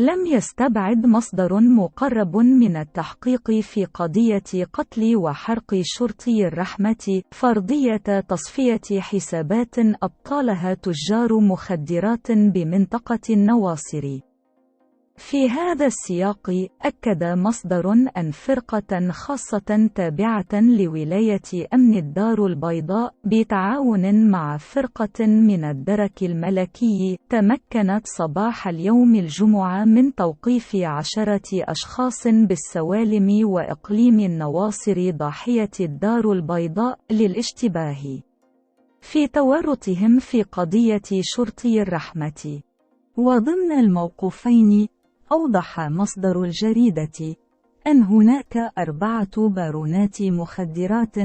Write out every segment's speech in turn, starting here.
لم يستبعد مصدر مقرب من التحقيق في قضية قتل وحرق شرطي الرحمة فرضية تصفية حسابات أبطالها تجار مخدرات بمنطقة النواصر. في هذا السياق، أكد مصدر أن فرقة خاصة تابعة لولاية أمن الدار البيضاء بتعاون مع فرقة من الدرك الملكي تمكنت صباح اليوم الجمعة من توقيف 10 أشخاص بالسوالم وإقليم النواصر ضاحية الدار البيضاء للاشتباه في تورطهم في قضية شرطي الرحمة. وضمن الموقوفين، أوضح مصدر الجريدة أن هناك 4 بارونات مخدرات،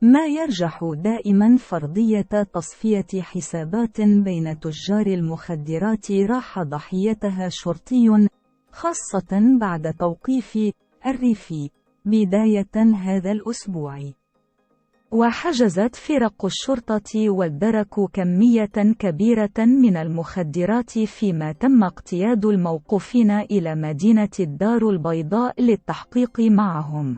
ما يرجح دائما فرضية تصفية حسابات بين تجار المخدرات راح ضحيتها شرطي، خاصة بعد توقيف الريف بداية هذا الأسبوع. وحجزت فرق الشرطة والدرك كمية كبيرة من المخدرات، فيما تم اقتياد الموقوفين إلى مدينة الدار البيضاء للتحقيق معهم.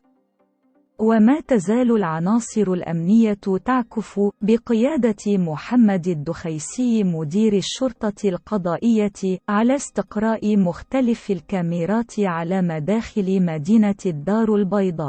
وما تزال العناصر الأمنية تعكف بقيادة محمد الدخيسي مدير الشرطة القضائية على استقراء مختلف الكاميرات على مداخل مدينة الدار البيضاء.